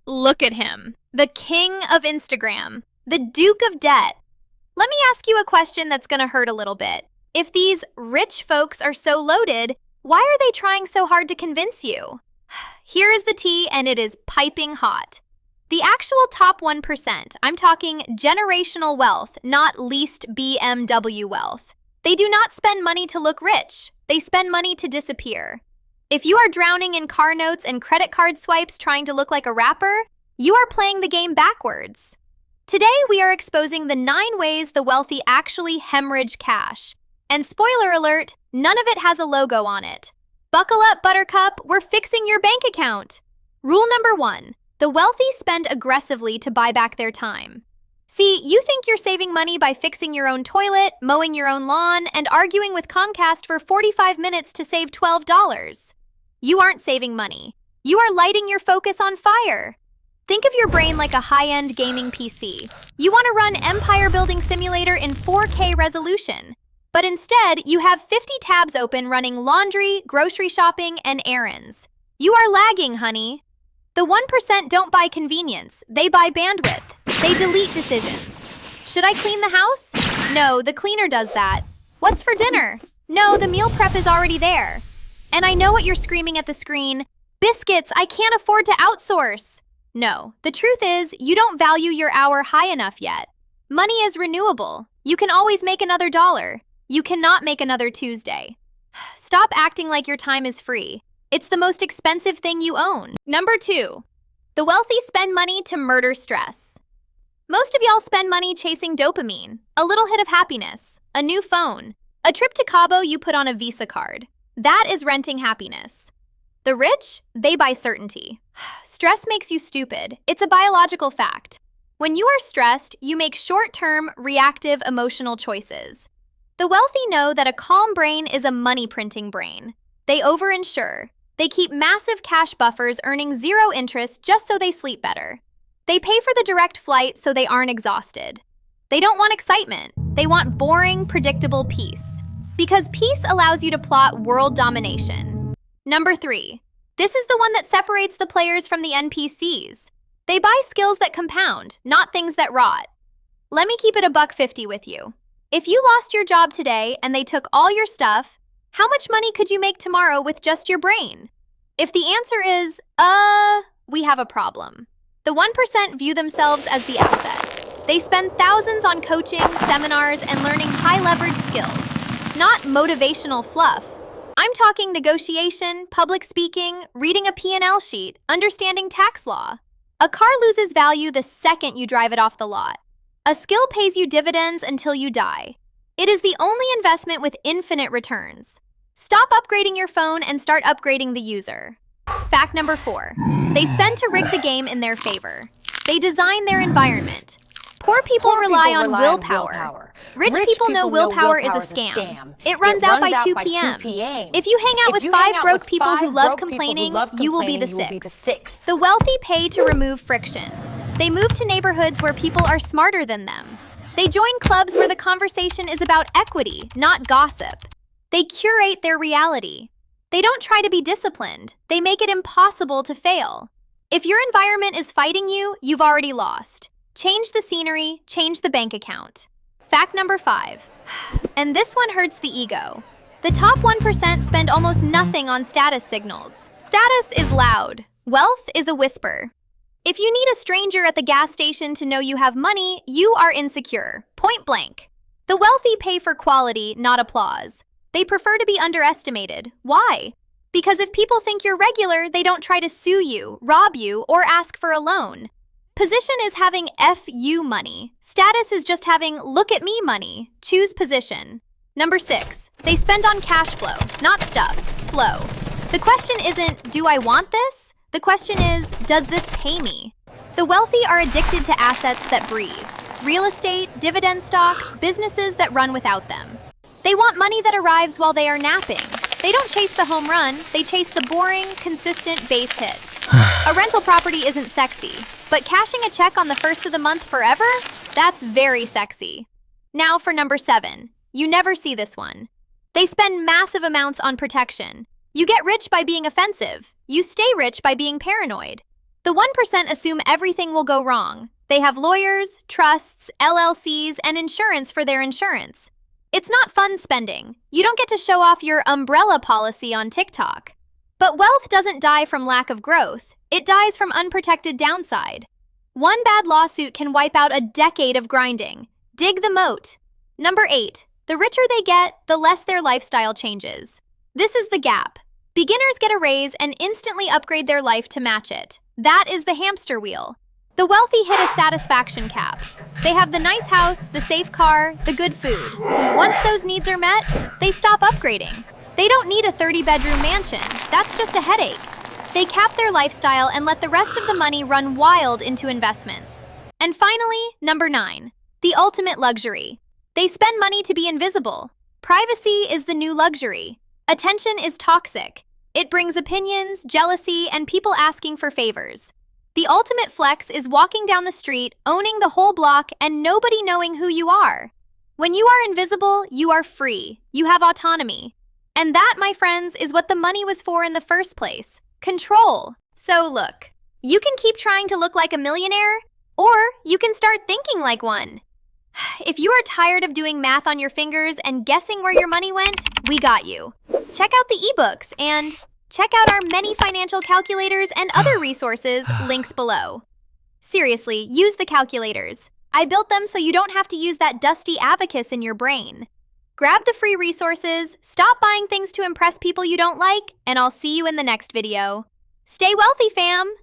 Look at him, the king of Instagram, the Duke of Debt. Let me ask you a question that's gonna hurt a little bit. If these rich folks are so loaded, why are they trying so hard to convince you? Here is the tea, and it is piping hot. The actual top 1%, I'm talking generational wealth, not leased BMW wealth. They do not spend money to look rich. They spend money to disappear. If you are drowning in car notes and credit card swipes trying to look like a rapper, you are playing the game backwards. Today, we are exposing the 9 ways the wealthy actually hemorrhage cash. And spoiler alert, none of it has a logo on it. Buckle up, Buttercup, we're fixing your bank account. Rule number 1, the wealthy spend aggressively to buy back their time. See, you think you're saving money by fixing your own toilet, mowing your own lawn, and arguing with Comcast for 45 minutes to save $12. You aren't saving money. You are lighting your focus on fire. Think of your brain like a high-end gaming PC. You want to run Empire Building Simulator in 4K resolution. But instead, you have 50 tabs open running laundry, grocery shopping, and errands. You are lagging, honey. The 1% don't buy convenience. They buy bandwidth. They delete decisions. Should I clean the house? No, the cleaner does that. What's for dinner? No, the meal prep is already there. And I know what you're screaming at the screen. Biscuits, I can't afford to outsource. No, the truth is, you don't value your hour high enough yet. Money is renewable. You can always make another dollar. You cannot make another Tuesday. Stop acting like your time is free. It's the most expensive thing you own. Number 2, the wealthy spend money to murder stress. Most of y'all spend money chasing dopamine, a little hit of happiness, a new phone, a trip to Cabo you put on a Visa card. That is renting happiness. The rich, they buy certainty. Stress makes you stupid. It's a biological fact. When you are stressed, you make short-term, reactive emotional choices. The wealthy know that a calm brain is a money-printing brain. They overinsure. They keep massive cash buffers earning 0 interest just so they sleep better. They pay for the direct flight so they aren't exhausted. They don't want excitement. They want boring, predictable peace. Because peace allows you to plot world domination. Number 3, this is the one that separates the players from the NPCs. They buy skills that compound, not things that rot. Let me keep it $1.50 with you. If you lost your job today and they took all your stuff, how much money could you make tomorrow with just your brain? If the answer is, we have a problem. The 1% view themselves as the asset. They spend thousands on coaching, seminars, and learning high-leverage skills, not motivational fluff. I'm talking negotiation, public speaking, reading a P&L sheet, understanding tax law. A car loses value the second you drive it off the lot. A skill pays you dividends until you die. It is the only investment with infinite returns. Stop upgrading your phone and start upgrading the user. Fact number 4, they spend to rig the game in their favor. They design their environment. Poor people rely on willpower. Rich people know willpower is a scam. It runs out by 2 p.m. If you hang out with 5 broke people who love complaining, you will be the 6th. The wealthy pay to remove friction. They move to neighborhoods where people are smarter than them. They join clubs where the conversation is about equity, not gossip. They curate their reality. They don't try to be disciplined. They make it impossible to fail. If your environment is fighting you, you've already lost. Change the scenery, change the bank account. Fact number 5, and this one hurts the ego. The top 1% spend almost nothing on status signals. Status is loud. Wealth is a whisper. If you need a stranger at the gas station to know you have money, you are insecure. Point blank. The wealthy pay for quality, not applause. They prefer to be underestimated. Why? Because if people think you're regular, they don't try to sue you, rob you, or ask for a loan. Position is having FU money. Status is just having look at me money. Choose position. Number 6, they spend on cash flow, not stuff, flow. The question isn't, do I want this? The question is, does this pay me? The wealthy are addicted to assets that breathe. Real estate, dividend stocks, businesses that run without them. They want money that arrives while they are napping. They don't chase the home run, they chase the boring, consistent base hit. A rental property isn't sexy, but cashing a check on the first of the month forever? That's very sexy. Now for number 7. You never see this one. They spend massive amounts on protection. You get rich by being offensive. You stay rich by being paranoid. The 1% assume everything will go wrong. They have lawyers, trusts, LLCs, and insurance for their insurance. It's not fun spending. You don't get to show off your umbrella policy on TikTok. But wealth doesn't die from lack of growth. It dies from unprotected downside. One bad lawsuit can wipe out a decade of grinding. Dig the moat. Number 8. The richer they get, the less their lifestyle changes. This is the gap. Beginners get a raise and instantly upgrade their life to match it. That is the hamster wheel. The wealthy hit a satisfaction cap. They have the nice house, the safe car, the good food. Once those needs are met, they stop upgrading. They don't need a 30-bedroom mansion. That's just a headache. They cap their lifestyle and let the rest of the money run wild into investments. And finally, number 9. The ultimate luxury. They spend money to be invisible. Privacy is the new luxury. Attention is toxic. It brings opinions, jealousy, and people asking for favors. The ultimate flex is walking down the street, owning the whole block, and nobody knowing who you are. When you are invisible, you are free. You have autonomy. And that, my friends, is what the money was for in the first place. Control. So look, you can keep trying to look like a millionaire, or you can start thinking like one. If you are tired of doing math on your fingers and guessing where your money went, we got you. Check out the ebooks and check out our many financial calculators and other resources, links below. Seriously, use the calculators. I built them so you don't have to use that dusty abacus in your brain. Grab the free resources, stop buying things to impress people you don't like, and I'll see you in the next video. Stay wealthy, fam!